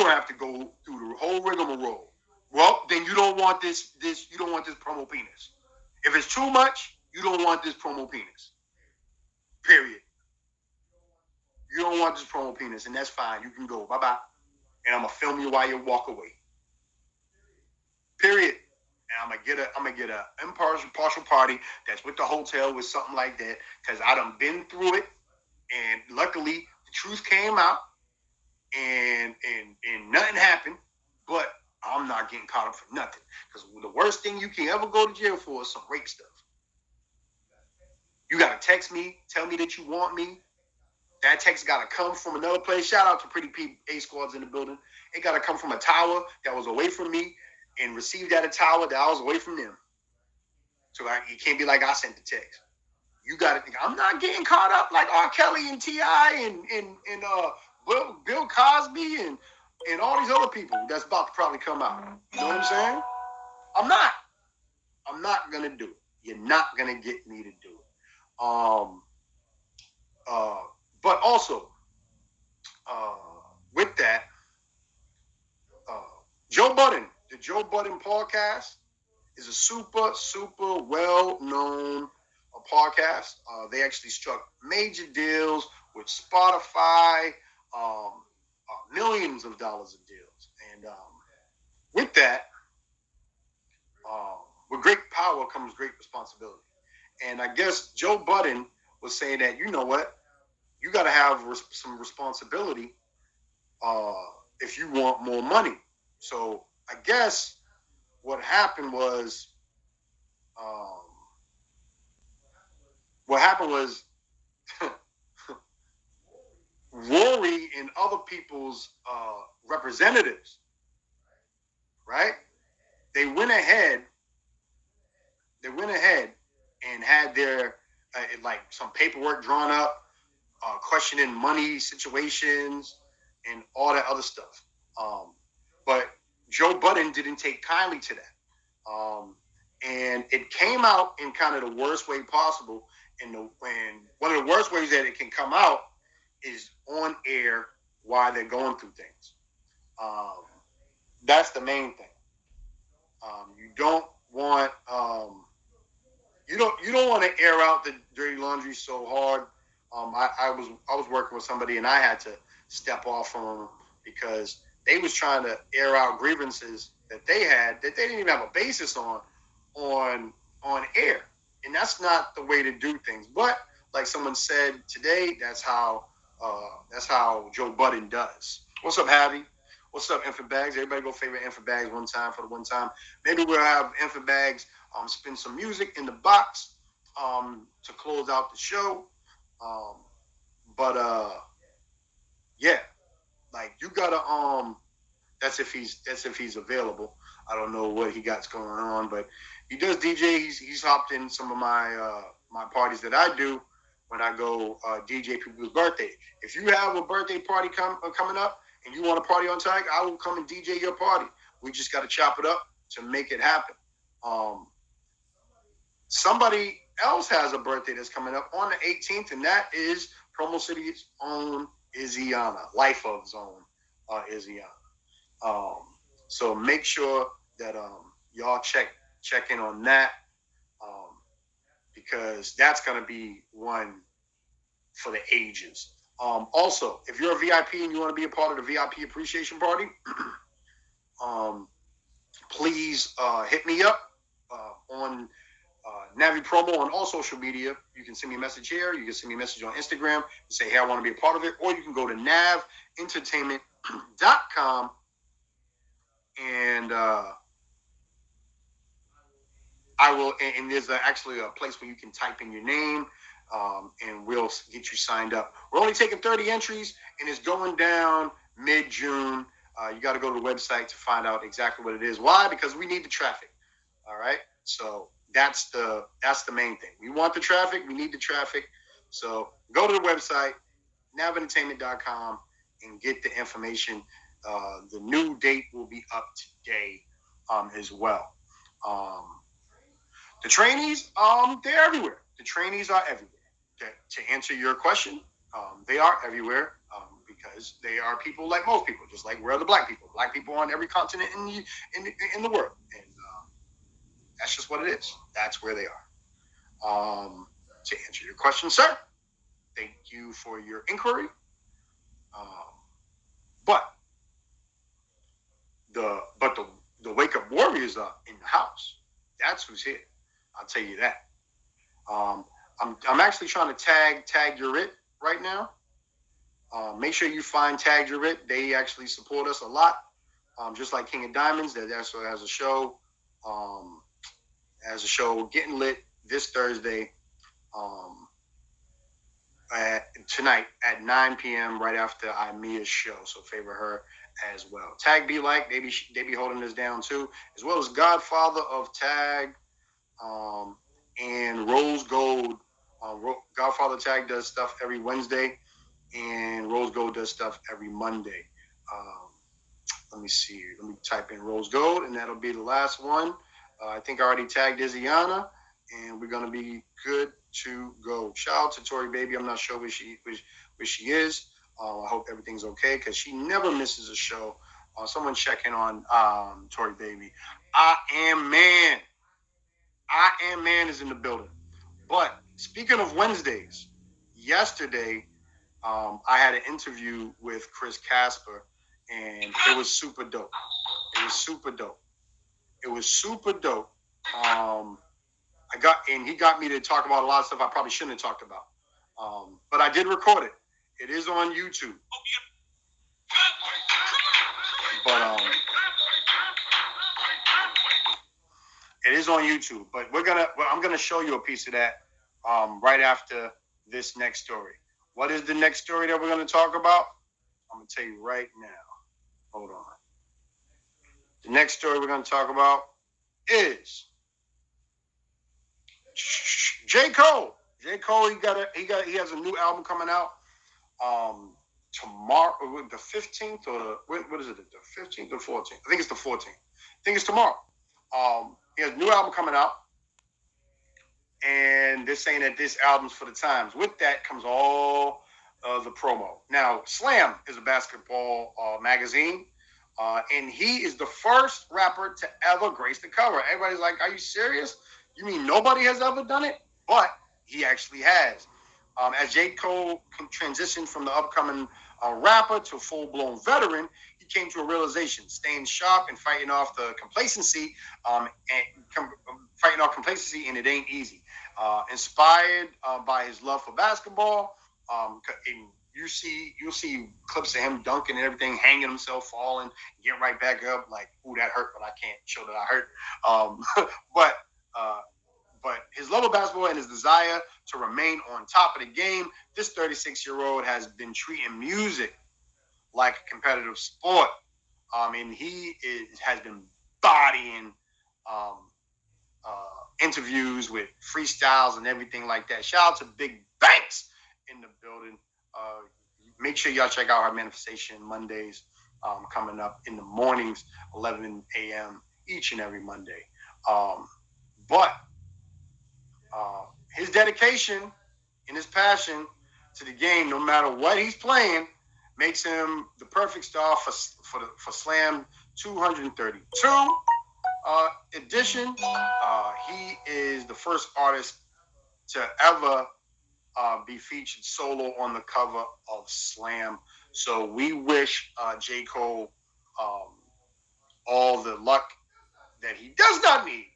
don't have to go through the whole rigmarole. Well, then you don't want this you don't want this promo penis. If it's too much, you don't want this promo penis. Period. You don't want this promo penis, and that's fine. You can go. Bye-bye. And I'm gonna film you while you walk away. Period. And I'm gonna get a impartial party that's with the hotel with something like that, because I done been through it, and luckily the truth came out, and nothing happened. But I'm not getting caught up for nothing, because the worst thing you can ever go to jail for is some rape stuff. You gotta text me, tell me that you want me. That text gotta come from another place. Shout out to Pretty P A Squads in the building. It gotta come from a tower that was away from me, and received at a tower that I was away from them. So it can't be like I sent the text. You gotta think I'm not getting caught up like R. Kelly and T.I. and Bill Cosby and all these other people that's about to probably come out. You know what I'm saying? I'm not gonna do it. You're not gonna get me to do it. But also, with that, Joe Budden, the Joe Budden podcast is a super, super well-known podcast. They actually struck major deals with Spotify, millions of dollars of deals. And with that, with great power comes great responsibility. And I guess Joe Budden was saying that, you know what? You got to have some responsibility if you want more money. So I guess what happened was, Rory and other people's representatives, right? They went ahead and had their like some paperwork drawn up, questioning money situations and all that other stuff. But Joe Budden didn't take kindly to that. And it came out in kind of the worst way possible. And one of the worst ways that it can come out is on air while they're going through things. That's the main thing. You don't want you don't want to air out the dirty laundry so hard. I was working with somebody, and I had to step off from them because they was trying to air out grievances that they had that they didn't even have a basis on air, and that's not the way to do things. But like someone said today, that's how Joe Budden does. What's up, Javi? What's up, Infant Bags? Everybody go favorite Infant Bags one time for the one time. Maybe we'll have Infant Bags spin some music in the box to close out the show. Yeah, like you gotta that's if he's available. I don't know what he got going on, but he does DJ. He's hopped in some of my my parties that I do when I go DJ people's birthday. If you have a birthday party coming up and you want to party on tag, I will come and DJ your party. We just got to chop it up to make it happen. Somebody else has a birthday that's coming up on the 18th, and that is Promo City's own Izziana, Life of's own Izziana. So make sure that y'all check in on that, because that's going to be one for the ages. Also, if you're a VIP and you want to be a part of the VIP appreciation party, please hit me up on NaviPromo on all social media. You can send me a message here. You can send me a message on Instagram and say, hey, I want to be a part of it. Or you can go to naventertainment.com and I will. And there's actually a place where you can type in your name, and we'll get you signed up. We're only taking 30 entries, and it's going down mid-June. You got to go to the website to find out exactly what it is. Why? Because we need the traffic. All right. So that's the main thing. We want the traffic. We need the traffic. So go to the website, naventertainment.com, and get the information. The new date will be up today as well. The trainees, they're everywhere. The trainees are everywhere. To answer your question, they are everywhere because they are people like most people, just like we're other black people. Black people on every continent in the world, and that's just what it is. That's where they are. To answer your question, sir, thank you for your inquiry. But the Wake Up Warriors are in the house. That's who's here. I'll tell you that. I'm actually trying to tag your it right now. Make sure you find Tag Your It. They actually support us a lot. Just like King of Diamonds, that also has a show. Getting Lit this Thursday. Tonight at 9 p.m. right after Mia's show. So favor her as well. Tag Be Like, they be holding this down too, as well as Godfather of Tag and Rose Gold. Godfather Tag does stuff every Wednesday, and Rose Gold does stuff every Monday. Let me see. Let me type in Rose Gold, and that'll be the last one. I think I already tagged Izzyana, and we're gonna be good to go. Shout out to Tori Baby. I'm not sure where she is. I hope everything's okay because she never misses a show. Someone checking on Tori Baby. I Am Man is in the building. But speaking of Wednesdays, yesterday I had an interview with Chris Casper, and it was super dope. He got me to talk about a lot of stuff I probably shouldn't have talked about. But I did record it. It is on YouTube. But it is on YouTube. But I'm gonna show you a piece of that right after this next story. What is the next story that we're gonna talk about? I'm gonna tell you right now. Hold on. The next story we're gonna talk about is J. Cole. J. Cole, he has a new album coming out tomorrow, the 15th, or what is it? The 15th or 14th? I think it's the 14th. I think it's tomorrow. He has a new album coming out, and they're saying that this album's for the times. With that comes all the promo. Now, Slam is a basketball magazine, and he is the first rapper to ever grace the cover. Everybody's like, are you serious? You mean nobody has ever done it? But he actually has. As J. Cole transitioned from the upcoming rapper to full-blown veteran, he came to a realization: staying sharp and fighting off the complacency, and it ain't easy. Inspired by his love for basketball, you'll see clips of him dunking and everything, hanging himself, falling, get right back up, like, ooh, that hurt, but I can't show that I hurt. But his love of basketball and his desire to remain on top of the game, this 36-year-old has been treating music like a competitive sport. And he has been bodying interviews with freestyles and everything like that. Shout out to Big Banks in the building. Make sure y'all check out our Manifestation Mondays coming up in the mornings, 11 a.m. each and every Monday. But his dedication and his passion to the game, no matter what he's playing, makes him the perfect star for Slam 232 edition. He is the first artist to ever be featured solo on the cover of Slam. So we wish J. Cole all the luck that he does not need,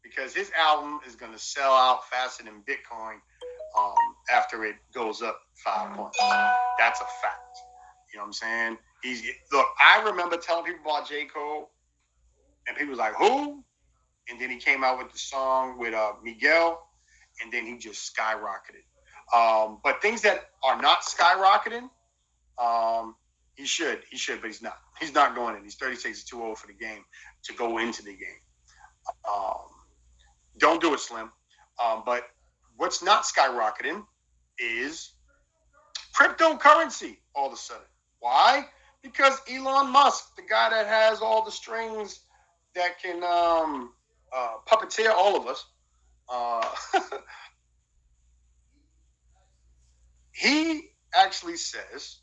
because his album is going to sell out faster than Bitcoin after it goes up 5 points. That's a fact. You know what I'm saying? Look, I remember telling people about J. Cole, and people was like, who? And then he came out with the song with Miguel, and then he just skyrocketed. But things that are not skyrocketing, he should, but he's not. He's not going in. He's 36, he's too old for the game to go into the game. Don't do it, Slim. But what's not skyrocketing is cryptocurrency all of a sudden. Why? Because Elon Musk, the guy that has all the strings that can puppeteer all of us, he actually says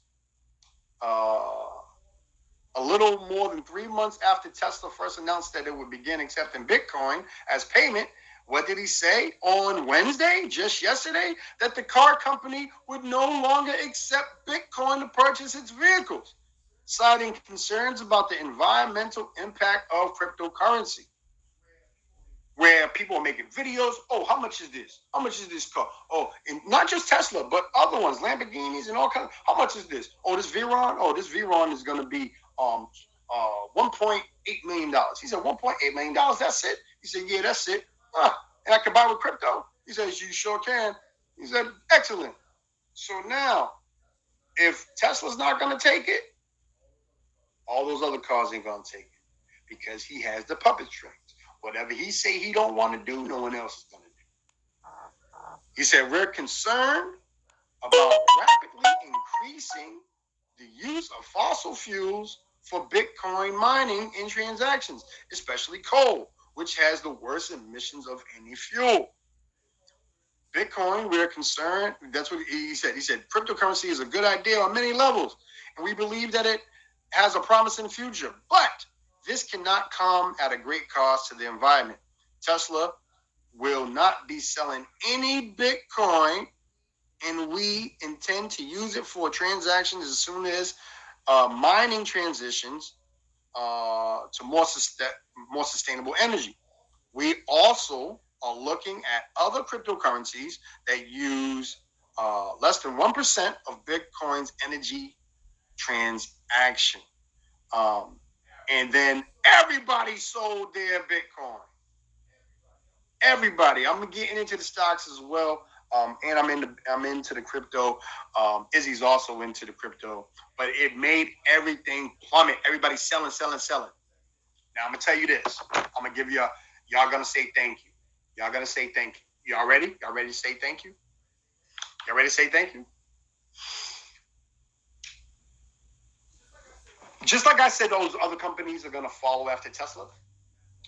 a little more than 3 months after Tesla first announced that it would begin accepting Bitcoin as payment. What did he say on Wednesday, just yesterday? That the car company would no longer accept Bitcoin to purchase its vehicles, citing concerns about the environmental impact of cryptocurrency. Where people are making videos. Oh, how much is this? How much is this car? Oh, and not just Tesla, but other ones, Lamborghinis and all kinds. How much is this? Oh, this Veyron. Oh, this Veyron is going to be $1.8 million. He said, $1.8 million. That's it. He said, yeah, that's it. And I can buy with crypto. He says, you sure can. He said, excellent. So now, if Tesla's not going to take it, all those other cars ain't going to take it because he has the puppet strings. Whatever he say he don't want to do, no one else is going to do. He said, we're concerned about rapidly increasing the use of fossil fuels for Bitcoin mining and transactions, especially coal, which has the worst emissions of any fuel. Bitcoin, we're concerned. That's what he said. He said, cryptocurrency is a good idea on many levels, and we believe that it has a promising future. But this cannot come at a great cost to the environment. Tesla will not be selling any Bitcoin, and we intend to use it for transactions as soon as mining transitions to more sustainable energy. We also are looking at other cryptocurrencies that use less than 1% of Bitcoin's energy transaction. And then everybody sold their Bitcoin. Everybody. I'm getting into the stocks as well. And I'm into the crypto. Izzy's also into the crypto. But it made everything plummet. Everybody's selling. Now I'm gonna tell you this. I'm gonna give y'all gonna say thank you. Y'all gonna say thank you. Y'all ready? Y'all ready to say thank you? Y'all ready to say thank you? Just like I said, those other companies are gonna follow after Tesla.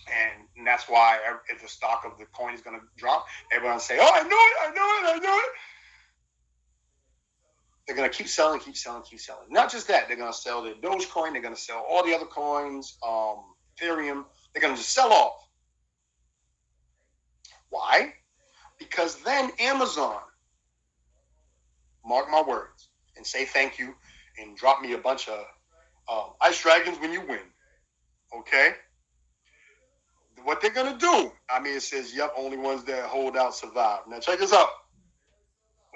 And that's why if the stock of the coin is gonna drop, everyone's say, oh, I knew it. They're gonna keep selling. Not just that, they're gonna sell the Dogecoin, they're gonna sell all the other coins, Ethereum, they're gonna just sell off. Why? Because then Amazon, mark my words, and say thank you and drop me a bunch of ice dragons when you win. Okay? What they're going to do, it says, yep, only ones that hold out survive. Now check this out.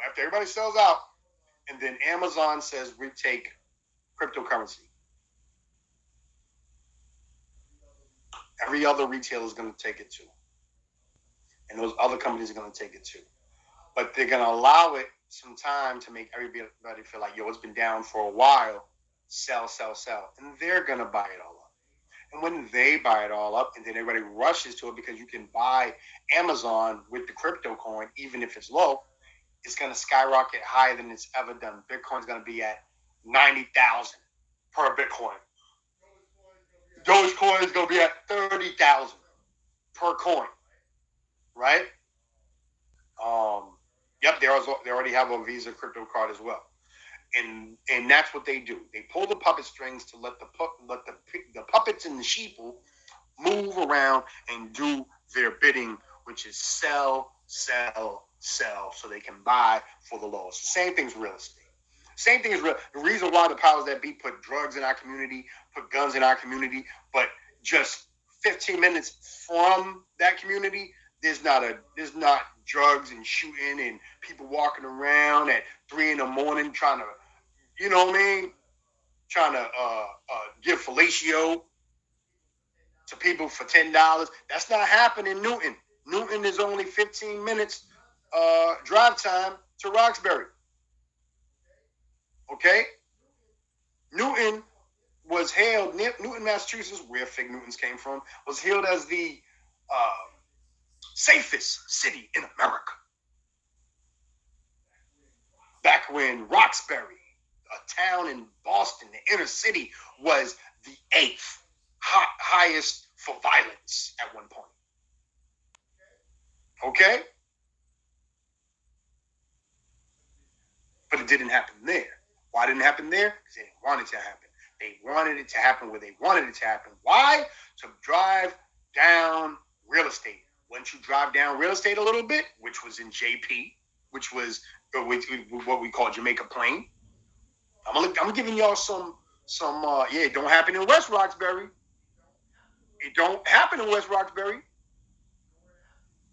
After everybody sells out, and then Amazon says we take cryptocurrency. Every other retailer is going to take it too. And those other companies are going to take it too. But they're going to allow it some time to make everybody feel like, it's been down for a while. Sell. And they're going to buy it all up. And when they buy it all up, and then everybody rushes to it because you can buy Amazon with the crypto coin, even if it's low, it's going to skyrocket higher than it's ever done. Bitcoin's going to be at 90,000 per Bitcoin. Dogecoin is going to be at 30,000 per coin. Right? Yep, they already have a Visa crypto card as well, and that's what they do. They pull the puppet strings to let the puppets and the sheeple move around and do their bidding, which is sell, so they can buy for the lowest. The same thing's real estate. Same thing is real. The reason why the powers that be put drugs in our community, put guns in our community, but just 15 minutes from that community, there's not drugs and shooting and people walking around at 3 a.m. trying to, trying to give fellatio to people for $10. That's not happening in Newton. Newton is only 15 minutes drive time to Roxbury. Okay? Newton was hailed, Newton, Massachusetts, where Fig Newtons came from, was hailed as the safest city in America. Back when Roxbury, a town in Boston, the inner city, was the 8th highest for violence at one point. Okay? But it didn't happen there. Why didn't it happen there? Because they didn't want it to happen. They wanted it to happen where they wanted it to happen. Why? To drive down real estate. Once you drive down real estate a little bit, which was in JP, which was what we call Jamaica Plain. I'm giving y'all some. It don't happen in West Roxbury. It don't happen in West Roxbury.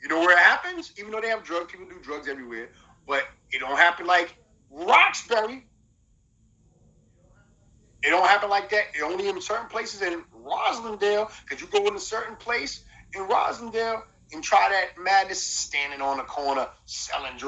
You know where it happens? Even though they have drugs, people do drugs everywhere, but it don't happen like Roxbury. It don't happen like that. It only in certain places in Roslindale. Because you go in a certain place in Roslindale and try that madness, standing on the corner selling drugs.